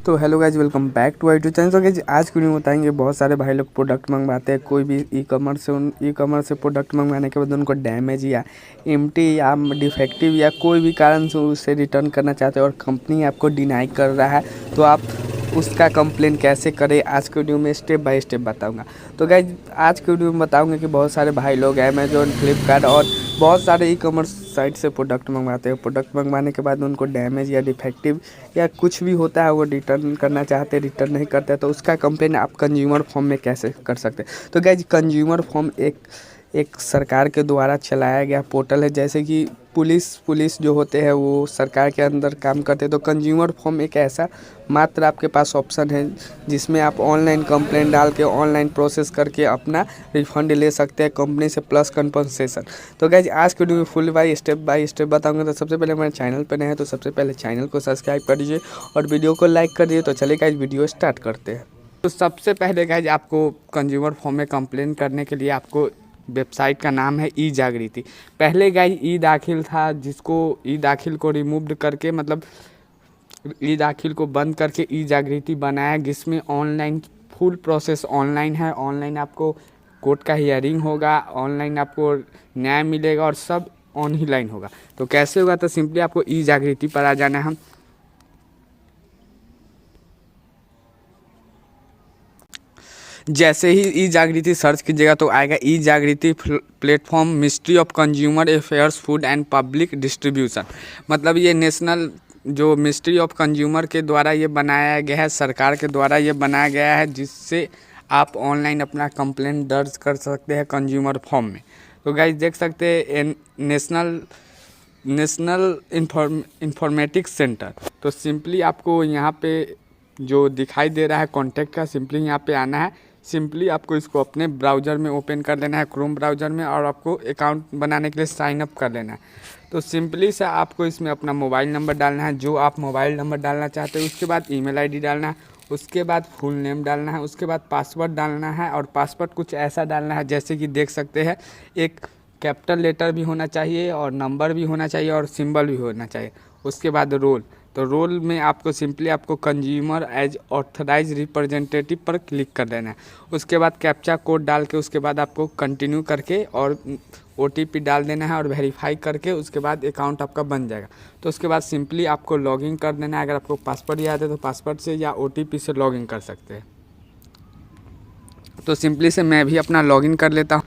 तो hello guys, welcome back to YouTube channel. तो guys आज की वीडियो में बताएंगे, बहुत सारे भाई लोग प्रोडक्ट मंगवाते हैं, कोई भी ई कॉमर्स से प्रोडक्ट मंगवाने के बाद उनको डैमेज या एम्प्टी या डिफेक्टिव या कोई भी कारण से उसे रिटर्न करना चाहते हैं और कंपनी आपको डिनाई कर रहा है, तो आप उसका कंप्लेन कैसे करें आज के वीडियो में स्टेप बाय स्टेप बताऊंगा। तो गाइज आज के वीडियो में बताऊंगा कि बहुत सारे भाई लोग अमेजोन, फ्लिपकार्ट और बहुत सारे ई कॉमर्स साइट से प्रोडक्ट मंगवाते हैं। प्रोडक्ट मंगवाने के बाद उनको डैमेज या डिफेक्टिव या कुछ भी होता है, वो रिटर्न करना चाहते हैं, रिटर्न नहीं करते, तो उसका कंप्लेन आप कंज्यूमर फॉर्म में कैसे कर सकते हैं। तो गाइज कंज्यूमर फॉर्म एक सरकार के द्वारा चलाया गया पोर्टल है। जैसे कि पुलिस जो होते हैं वो सरकार के अंदर काम करते हैं, तो कंज्यूमर फॉर्म एक ऐसा मात्र आपके पास ऑप्शन है जिसमें आप ऑनलाइन कंप्लेंट डाल के ऑनलाइन प्रोसेस करके अपना रिफंड ले सकते हैं कंपनी से प्लस कंपनसेशन। तो गाइज आज के वीडियो में फुल बाय स्टेप बताऊंगा। तो सबसे पहले हमारे चैनल पर नए हैं तो सबसे पहले चैनल को सब्सक्राइब कर दीजिए और वीडियो को लाइक कर दीजिए। तो चलिए गाइज वीडियो स्टार्ट करते हैं। तो सबसे पहले गाइज आपको कंज्यूमर फॉर्म में कंप्लेन करने के लिए आपको वेबसाइट का नाम है ई जागृति। पहले गाइज ई दाखिल था, जिसको ई दाखिल को रिमूव करके मतलब ई दाखिल को बंद करके ई जागृति बनाया, जिसमें ऑनलाइन फुल प्रोसेस ऑनलाइन है। ऑनलाइन आपको कोर्ट का हियरिंग होगा, ऑनलाइन आपको न्याय मिलेगा और सब ऑनलाइन होगा। तो कैसे होगा, तो सिंपली आपको ई जागृति पर आ जाना है। जैसे ही ई जागृति सर्च कीजिएगा तो आएगा ई जागृति platform ministry of consumer affairs food and public distribution. मतलब ये नेशनल जो मिनिस्ट्री ऑफ कंज्यूमर के द्वारा ये बनाया गया है, सरकार के द्वारा ये बनाया गया है, जिससे आप ऑनलाइन अपना कंप्लेंट दर्ज कर सकते हैं कंज्यूमर फॉर्म में। तो गाइस देख सकते हैं नेशनल इंफॉर्मेटिक्स सेंटर। तो सिंपली आपको यहाँ पे जो दिखाई दे रहा है कॉन्टैक्ट का, सिंपली यहाँ पे आना है। सिंपली आपको इसको अपने ब्राउज़र में ओपन कर लेना है, क्रोम ब्राउज़र में, और आपको अकाउंट बनाने के लिए साइन अप कर लेना है। तो सिंपली से आपको इसमें अपना मोबाइल नंबर डालना है, जो आप मोबाइल नंबर डालना चाहते हो, उसके बाद ईमेल आईडी डालना है, उसके बाद फुल नेम डालना है, उसके बाद पासवर्ड डालना है। और पासवर्ड कुछ ऐसा डालना है, जैसे कि देख सकते हैं एक कैपिटल लेटर भी होना चाहिए और नंबर भी होना चाहिए और सिंबल भी होना चाहिए। उसके बाद रोल, तो रोल में आपको सिंपली आपको कंज्यूमर एज ऑथराइज रिप्रेजेंटेटिव पर क्लिक कर देना है। उसके बाद कैप्चा कोड डाल के उसके बाद आपको कंटिन्यू करके और OTP डाल देना है और वेरीफाई करके उसके बाद अकाउंट आपका बन जाएगा। तो उसके बाद सिंपली आपको लॉगिन कर देना है। अगर आपको पासवर्ड याद है तो पासवर्ड से या OTP से लॉगिन कर सकते हैं। तो सिंपली से मैं भी अपना लॉगिन कर लेता हूँ।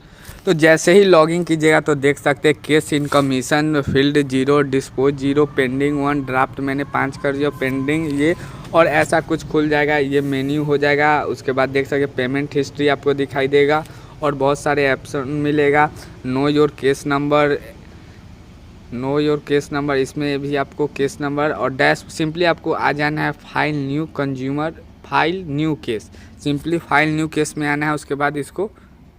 तो जैसे ही लॉगिन कीजिएगा तो देख सकते हैं case in commission field 0, dispose 0, pending 1, draft मैंने 5 कर दिया, पेंडिंग ये, और ऐसा कुछ खुल जाएगा, ये मेन्यू हो जाएगा। उसके बाद देख सकते पेमेंट हिस्ट्री आपको दिखाई देगा और बहुत सारे ऑप्शन मिलेगा। नो योर केस नंबर, इसमें भी आपको केस नंबर और डैश। सिंपली आपको आ जाना है file new case, simply file new case में आना है। उसके बाद इसको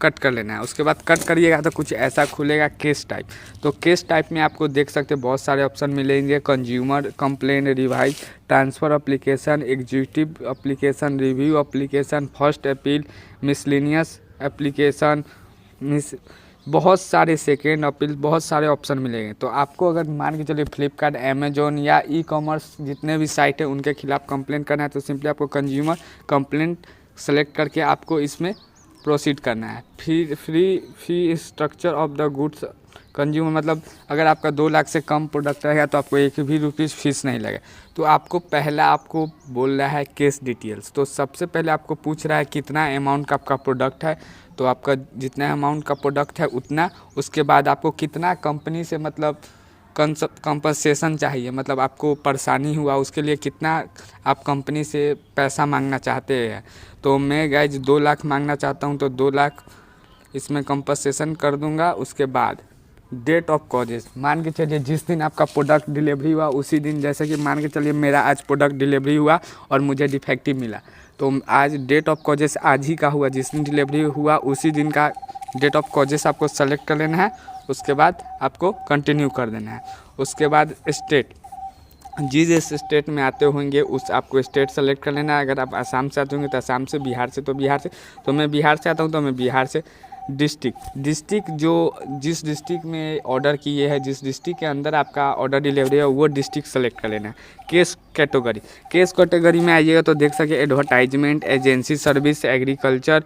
कट कर लेना है। उसके बाद कट करिएगा तो कुछ ऐसा खुलेगा केस टाइप। तो केस टाइप में आपको देख सकते हैं बहुत सारे ऑप्शन मिलेंगे, consumer complain, revise, transfer application, executive application, review application, first appeal, miscellaneous application, बहुत सारे सेकेंड अपील, बहुत सारे ऑप्शन मिलेंगे। तो आपको अगर मान के चलिए फ्लिपकार्ट, अमेजोन या ई कॉमर्स जितने भी साइट है उनके खिलाफ कंप्लेन करना है, तो सिंपली आपको कंज्यूमर कंप्लेंट सेलेक्ट करके आपको इसमें प्रोसीड करना है। Fee structure of the goods consumer, मतलब अगर आपका 2 लाख से कम प्रोडक्ट रहेगा तो आपको 1 भी रुपीज़ फीस नहीं लगेगा। तो आपको पहला आपको बोल रहा है केस डिटेल्स। तो सबसे पहले आपको पूछ रहा है कितना अमाउंट का आपका प्रोडक्ट है, तो आपका जितना अमाउंट का प्रोडक्ट है उतना। उसके बाद आपको कितना कंपनी से मतलब कंपनसेशन चाहिए, मतलब आपको परेशानी हुआ उसके लिए कितना आप कंपनी से पैसा मांगना चाहते हैं। तो मैं गाइज 2 लाख मांगना चाहता हूँ, तो 2 लाख इसमें कंपनसेशन कर दूंगा। उसके बाद डेट ऑफ कॉजेस, मान के चलिए जिस दिन आपका प्रोडक्ट डिलीवरी हुआ उसी दिन, जैसे कि मान के चलिए मेरा आज प्रोडक्ट डिलीवरी हुआ और मुझे डिफेक्टिव मिला, तो आज डेट ऑफ कॉजेस आज ही का हुआ, जिस दिन डिलीवरी हुआ उसी दिन का डेट ऑफ कॉजेस आपको सेलेक्ट कर लेना है। उसके बाद आपको कंटिन्यू कर देना है। उसके बाद स्टेट, जिस स्टेट में आते होंगे उस आपको स्टेट सेलेक्ट कर लेना है। अगर आप आसाम से आते होंगे तो आसाम से, बिहार से तो बिहार से, तो मैं बिहार से आता हूँ तो मैं बिहार से डिस्ट्रिक्ट जो जिस डिस्ट्रिक्ट में ऑर्डर किए हैं, जिस डिस्ट्रिक्ट के अंदर आपका ऑर्डर डिलीवरी है वो डिस्ट्रिक्ट सेलेक्ट कर लेना है। केस कैटेगरी में आइएगा तो देख सके advertisement, agency service, agriculture,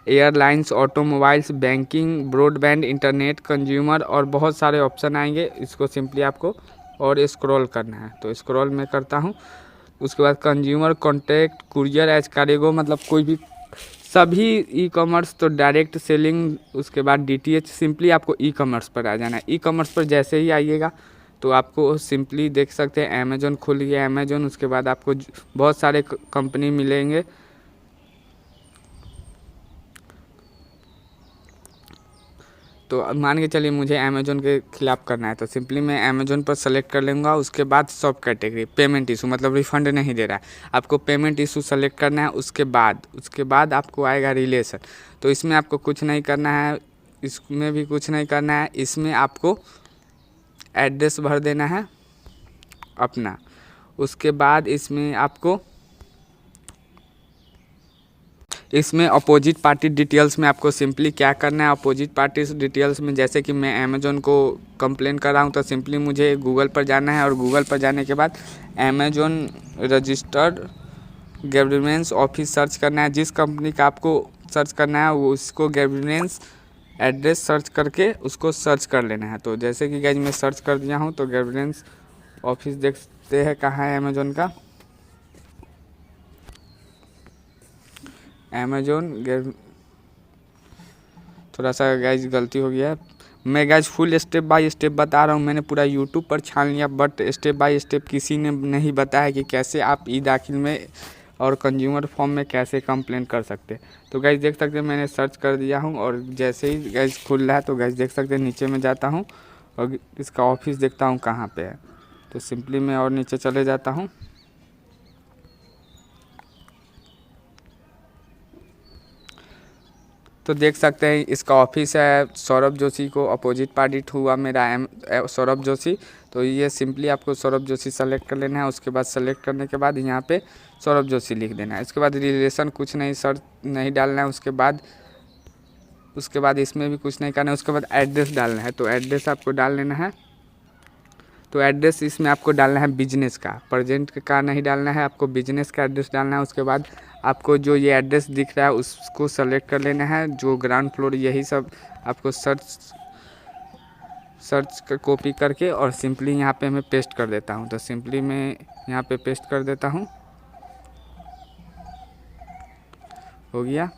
airlines, automobiles, banking, broadband, internet, consumer और बहुत सारे ऑप्शन आएंगे। इसको सिंपली आपको और स्क्रॉल करना है, तो स्क्रॉल मैं करता हूँ। उसके बाद consumer contact, courier as cargo, मतलब कोई भी सभी ई कॉमर्स, तो डायरेक्ट सेलिंग, उसके बाद डीटीएच। सिंपली आपको ई कॉमर्स पर आ जाना है। ई कॉमर्स पर जैसे ही आइएगा तो आपको सिंपली देख सकते हैं अमेजोन खुल गया, अमेजोन। उसके बाद आपको बहुत सारे कंपनी मिलेंगे। तो मान के चलिए मुझे अमेजोन के खिलाफ करना है, तो सिंपली मैं अमेजोन पर सेलेक्ट कर लूँगा। उसके बाद सब कैटेगरी पेमेंट इशू, मतलब रिफंड नहीं दे रहा है, आपको पेमेंट इशू सेलेक्ट करना है। उसके बाद आपको आएगा रिलेशन, तो इसमें आपको कुछ नहीं करना है, इसमें भी कुछ नहीं करना है। इसमें आपको एड्रेस भर देना है अपना। उसके बाद इसमें अपोजिट पार्टी डिटेल्स में आपको सिंपली क्या करना है। अपोजिट पार्टी डिटेल्स में जैसे कि मैं अमेजोन को कंप्लेन कर रहा हूँ, तो सिंपली मुझे गूगल पर जाना है और गूगल पर जाने के बाद Amazon registered governance office search करना है। जिस कंपनी का आपको सर्च करना है वो उसको गवर्नेंस एड्रेस सर्च करके उसको सर्च कर लेना है। तो जैसे कि गाइज मैं सर्च कर दिया हूँ, तो गवर्नेंस ऑफिस देखते हैं कहाँ है अमेजोन का। थोड़ा सा गाइज गलती हो गया है। मैं guys full step by step बता रहा हूँ। मैंने पूरा यूट्यूब पर छान लिया, बट स्टेप बाय स्टेप किसी ने नहीं बताया कि कैसे आप ई दाखिल में और कंज्यूमर फॉर्म में कैसे कंप्लेंट कर सकते हैं। तो गाइज देख सकते हैं मैंने सर्च कर दिया हूँ, और जैसे ही गाइज खुल रहा है तो गाइज देख सकते हैं नीचे में जाता हूँ और इसका ऑफिस देखता हूँ कहाँ पे है। तो सिंपली मैं और नीचे चले जाता हूँ। तो देख सकते हैं इसका ऑफिस है। सौरभ जोशी को अपोजिट पार्टी हुआ मेरा सौरभ जोशी। तो ये सिंपली आपको सौरभ जोशी सेलेक्ट कर लेना है। उसके बाद सेलेक्ट करने के बाद यहाँ पे सौरभ जोशी लिख देना है। उसके बाद रिलेशन कुछ नहीं सर्च नहीं डालना है। उसके बाद इसमें भी कुछ नहीं करना है। उसके बाद एड्रेस डालना है, तो एड्रेस आपको डाल लेना है। तो एड्रेस इसमें आपको डालना है बिजनेस का, प्रेजेंट का नहीं डालना है, आपको बिजनेस का एड्रेस डालना है। उसके बाद आपको जो ये एड्रेस दिख रहा है उसको सेलेक्ट कर लेना है, जो ग्राउंड फ्लोर, यही सब आपको सर्च कर कॉपी करके और सिंपली यहाँ पे मैं पेस्ट कर देता हूँ। तो सिंपली मैं यहाँ पे पेस्ट कर देता हूँ, हो गया।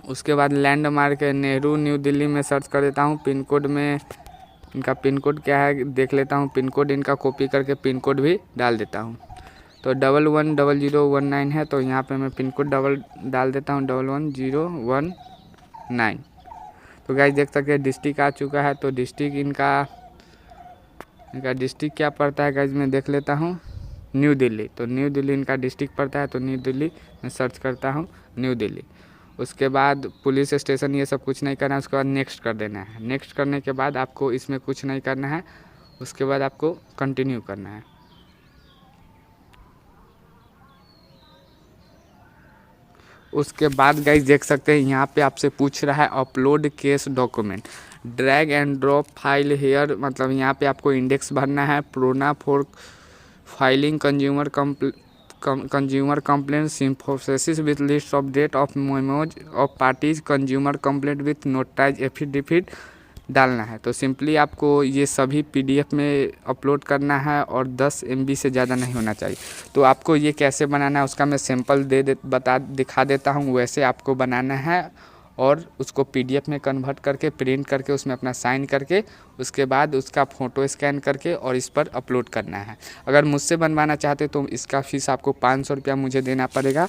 उसके बाद लैंडमार्क है नेहरू न्यू दिल्ली में सर्च कर देता हूँ। पिन कोड में इनका पिन कोड क्या है देख लेता हूँ। पिन कोड इनका कॉपी करके पिन कोड भी डाल देता हूँ। तो 110019 है, तो यहाँ पे मैं पिन कोड डाल देता हूँ 110019। तो गाइस देख सकते हैं डिस्ट्रिक्ट आ चुका है। तो डिस्ट्रिक्ट इनका डिस्ट्रिक्ट क्या पड़ता है गाइस मैं देख लेता हूँ, न्यू दिल्ली। तो न्यू दिल्ली इनका डिस्ट्रिक्ट पड़ता है, तो न्यू दिल्ली मैं सर्च करता हूँ, न्यू दिल्ली। उसके बाद पुलिस स्टेशन ये सब कुछ नहीं करना है। उसके बाद नेक्स्ट कर देना है। नेक्स्ट करने के बाद आपको इसमें कुछ नहीं करना है। उसके बाद आपको कंटिन्यू करना है। उसके बाद गाइस देख सकते हैं यहाँ पे आपसे पूछ रहा है upload case document, drag and drop file here, मतलब यहाँ पे आपको इंडेक्स भरना है। प्रोना for filing consumer complaint synthesis with list of date of memos of parties consumer complaint with notarised affidavit डालना है। तो सिंपली आपको ये सभी पीडीएफ में अपलोड करना है और 10 MB से ज़्यादा नहीं होना चाहिए। तो आपको ये कैसे बनाना है उसका मैं सैंपल दिखा देता हूँ। वैसे आपको बनाना है और उसको पीडीएफ में कन्वर्ट करके प्रिंट करके उसमें अपना साइन करके उसके बाद उसका फ़ोटो स्कैन करके और इस पर अपलोड करना है। अगर मुझसे बनवाना चाहते तो इसका फ़ीस आपको 500 रुपया मुझे देना पड़ेगा।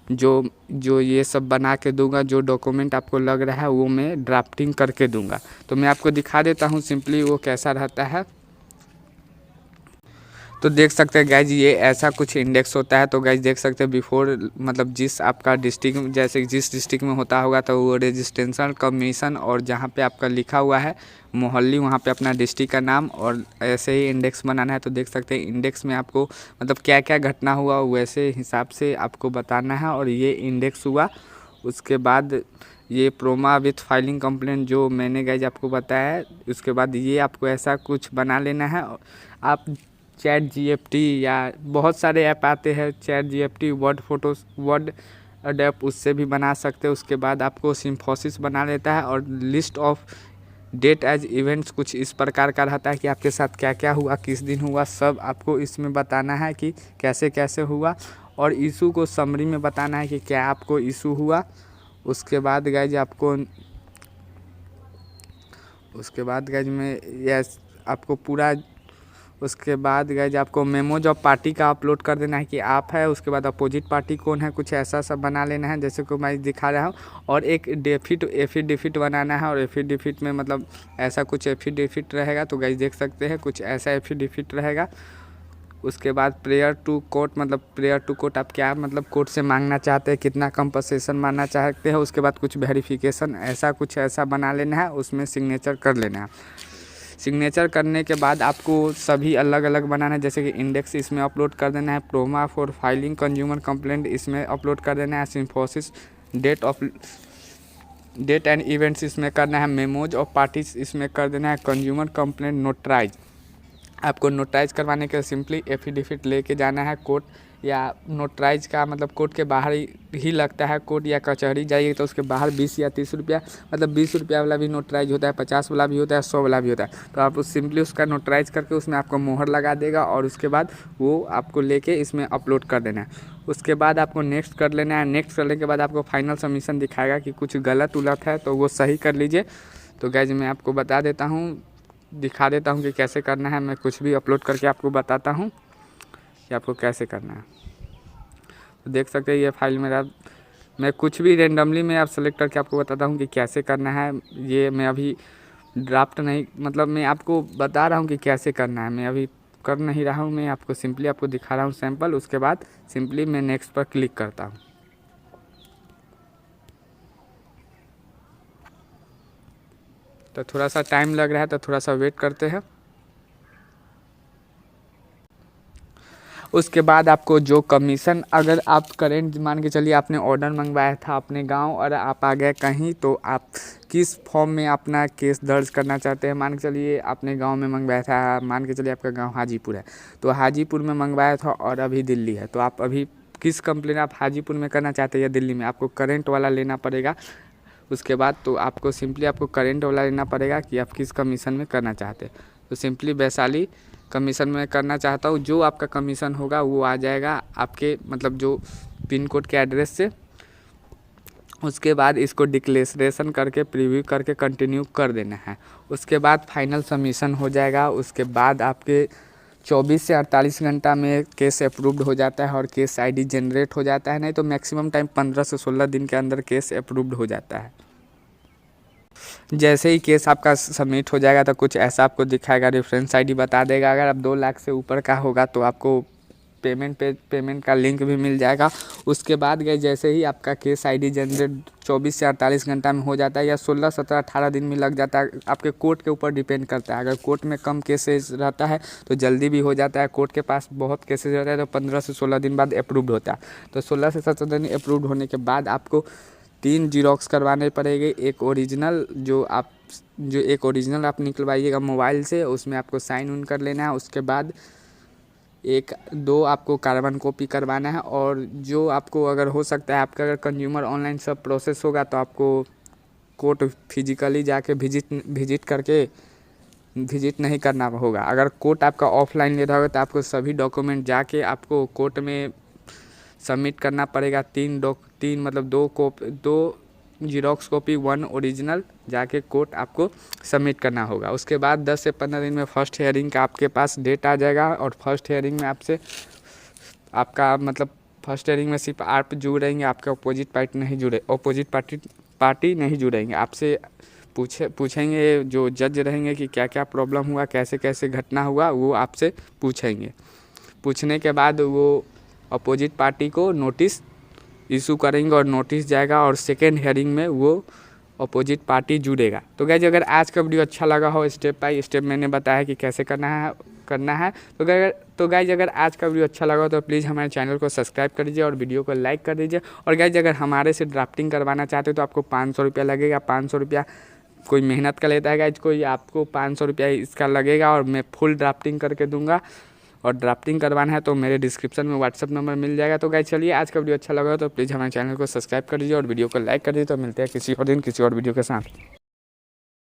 जो ये सब बना के दूंगा, जो डॉक्यूमेंट आपको लग रहा है वो मैं ड्राफ्टिंग करके दूंगा। तो मैं आपको दिखा देता हूँ सिंपली वो कैसा रहता है। तो देख सकते हैं गाइज ये ऐसा कुछ इंडेक्स होता है। तो गाइज देख सकते हैं बिफोर मतलब जिस आपका डिस्ट्रिक्ट जैसे जिस डिस्ट्रिक्ट में होता होगा तो वो रजिस्ट्रेशन कमीशन और जहाँ पे आपका लिखा हुआ है मोहल्ली वहाँ पे अपना डिस्ट्रिक्ट का नाम और ऐसे ही इंडेक्स बनाना है। तो देख सकते हैं इंडेक्स में आपको मतलब क्या क्या घटना हुआ वैसे हिसाब से आपको बताना है। और ये इंडेक्स हुआ, उसके बाद ये प्रोमा विथ फाइलिंग कंप्लेंट जो मैंने गाइज आपको बताया है। उसके बाद ये आपको ऐसा कुछ बना लेना है। आप चैट जीएफटी या बहुत सारे ऐप आते हैं, चैट जीएफटी, वर्ड फोटोस, वर्ड अडेप, उससे भी बना सकते हैं। उसके बाद आपको सिम्फोसिस बना लेता है और list of date as events कुछ इस प्रकार का रहता है कि आपके साथ क्या क्या हुआ, किस दिन हुआ, सब आपको इसमें बताना है कि कैसे कैसे हुआ। और इशू को समरी में बताना है कि क्या आपको इशू हुआ। उसके बाद गाइज में यस आपको पूरा, उसके बाद गाइज आपको मेमोज ऑफ पार्टी का अपलोड कर देना है कि आप है। उसके बाद अपोजिट पार्टी कौन है, कुछ ऐसा सब बना लेना है जैसे को मैं दिखा रहा हूँ। और एक एफिडेविट बनाना है और एफिडेविट में मतलब ऐसा कुछ एफिडेविट रहेगा। तो गाइज देख सकते हैं कुछ ऐसा एफिडेविट रहेगा। उसके बाद प्रेयर टू कोर्ट, मतलब प्रेयर टू कोर्ट आप क्या मतलब कोर्ट से मांगना चाहते हैं, कितना कंपनसेशन मांगना चाहते हैं। उसके बाद कुछ वेरिफिकेशन ऐसा कुछ ऐसा बना लेना है, उसमें सिग्नेचर कर लेना है। सिग्नेचर करने के बाद आपको सभी अलग अलग बनाना है, जैसे कि इंडेक्स इसमें अपलोड कर देना है, प्रोमा फॉर फाइलिंग कंज्यूमर कंप्लेंट इसमें अपलोड कर देना है, सिम्फोसिस डेट एंड इवेंट्स इसमें करना है, मेमोज ऑफ पार्टीज इसमें कर देना है, कंज्यूमर कंप्लेंट नोटराइज आपको नोटराइज करवाने के सिंपली एफिडेविट लेके जाना है कोर्ट, या नोटराइज का मतलब कोर्ट के बाहर ही लगता है। कोर्ट या कचहरी जाइए तो उसके बाहर 20 या 30 रुपया, मतलब 20 रुपया वाला भी नोटराइज होता है, 50 वाला भी होता है, 100 वाला भी होता है। तो आप सिंपली उसका नोटराइज करके उसमें आपको मोहर लगा देगा और उसके बाद वो आपको लेके इसमें अपलोड कर देना है। उसके बाद आपको नेक्स्ट कर लेना है। नेक्स्ट करने के बाद आपको फाइनल सबमिशन दिखाएगा कि कुछ गलत उलट है तो वो सही कर लीजिए। तो गाइज मैं आपको बता देता हूँ, दिखा देता हूँ कि कैसे करना है। मैं कुछ भी अपलोड करके आपको बताता हूँ कि आपको कैसे करना है। तो देख सकते हैं ये फाइल मेरा, मैं कुछ भी रेंडमली मैं आप सेलेक्ट करके आपको बताता हूँ कि कैसे करना है। ये मैं अभी ड्राफ्ट नहीं, मतलब मैं आपको बता रहा हूँ कि कैसे करना है, मैं अभी कर नहीं रहा हूँ, मैं आपको सिंपली आपको दिखा रहा हूँ सैम्पल। उसके बाद सिंपली मैं नेक्स्ट पर क्लिक करता हूँ। तो थोड़ा सा टाइम लग रहा है तो थोड़ा सा वेट करते हैं। उसके बाद आपको जो कमीशन, अगर आप करेंट मान के चलिए आपने ऑर्डर मंगवाया था अपने गांव और आप आ गए कहीं, तो आप किस फॉर्म में अपना केस दर्ज करना चाहते हैं। मान के चलिए आपने गांव में मंगवाया था, मान के चलिए आपका गांव हाजीपुर है, तो हाजीपुर में मंगवाया था और अभी दिल्ली है, तो आप अभी किस कंप्लेन आप हाजीपुर में करना चाहते हैं या दिल्ली में, आपको करेंट वाला लेना पड़ेगा। उसके बाद तो आपको सिंपली आपको करेंट वाला लेना पड़ेगा कि आप किस कमीशन में करना चाहते हैं। तो सिंपली वैशाली कमीशन में करना चाहता हूँ, जो आपका कमीशन होगा वो आ जाएगा आपके मतलब जो पिन कोड के एड्रेस से। उसके बाद इसको डिक्लेरेशन करके प्रीव्यू करके कंटिन्यू कर देना है। उसके बाद फाइनल सबमिशन हो जाएगा। उसके बाद आपके 24 से 48 घंटा में केस अप्रूव्ड हो जाता है और केस आईडी जनरेट हो जाता है। नहीं तो मैक्सिमम टाइम 15 से 16 दिन के अंदर केस अप्रूव्ड हो जाता है। जैसे ही केस आपका सबमिट हो जाएगा तो कुछ ऐसा आपको दिखाएगा, रेफरेंस आईडी बता देगा। अगर आप 2 लाख से ऊपर का होगा तो आपको पेमेंट का लिंक भी मिल जाएगा। उसके बाद गए जैसे ही आपका केस आईडी जनरेट 24 से 48 घंटा में हो जाता है या 16, 17, 18 दिन में लग जाता है, आपके कोर्ट के ऊपर डिपेंड करता है। अगर कोर्ट में कम केसेस रहता है तो जल्दी भी हो जाता है, कोर्ट के पास बहुत केसेस रहता है तो 15 से 16 दिन बाद अप्रूव्ड होता है। तो 16 से 17 दिन अप्रूव्ड होने के बाद आपको 3 जीरोक्स करवाने पड़ेंगे। एक ओरिजिनल आप निकलवाइएगा मोबाइल से, उसमें आपको साइन इन कर लेना है। उसके बाद 1-2 आपको कार्बन कॉपी करवाना है। और जो आपको अगर हो सकता है आपका अगर कंज्यूमर ऑनलाइन सब प्रोसेस होगा तो आपको कोर्ट फिजिकली जाके विजिट नहीं करना होगा। अगर कोर्ट आपका ऑफलाइन ले रहा होगा तो आपको सभी डॉक्यूमेंट जाके आपको कोर्ट में सबमिट करना पड़ेगा। 3 मतलब 2 जीरोक्स कॉपी 1 ओरिजिनल जाके कोर्ट आपको सबमिट करना होगा। उसके बाद 10 से 15 दिन में फर्स्ट हियरिंग का आपके पास डेट आ जाएगा। और फर्स्ट हियरिंग में आपसे आपका मतलब फर्स्ट हियरिंग में सिर्फ आप जुड़ेंगे, आपके अपोजिट पार्टी नहीं जुड़ेंगे। आपसे पूछेंगे जो जज रहेंगे कि क्या क्या प्रॉब्लम हुआ, कैसे कैसे घटना हुआ, वो आपसे पूछेंगे। पूछने के बाद वो अपोजिट पार्टी को नोटिस इशू करेंगे और नोटिस जाएगा और सेकेंड हियरिंग में वो अपोजिट पार्टी जुड़ेगा। तो गाइज अगर आज का वीडियो अच्छा लगा हो, स्टेप बाय स्टेप मैंने बताया कि कैसे करना है तो गाइज अगर आज का वीडियो अच्छा लगा हो तो प्लीज़ हमारे चैनल को सब्सक्राइब कर दीजिए और वीडियो को लाइक कर दीजिए। और गाइज अगर हमारे से ड्राफ्टिंग करवाना चाहते हो तो आपको 500 रुपया लगेगा। 500 रुपया कोई मेहनत का लेता है गाइज, कोई आपको 500 रुपया इसका लगेगा और मैं फुल ड्राफ्टिंग करके दूंगा। और ड्राफ्टिंग करवाना है तो मेरे डिस्क्रिप्शन में व्हाट्सअप नंबर मिल जाएगा। तो गाइज चलिए आज का वीडियो अच्छा लगा तो प्लीज़ हमारे चैनल को सब्सक्राइब कर दीजिए और वीडियो को लाइक कर दीजिए। तो मिलते हैं किसी और दिन किसी और वीडियो के साथ।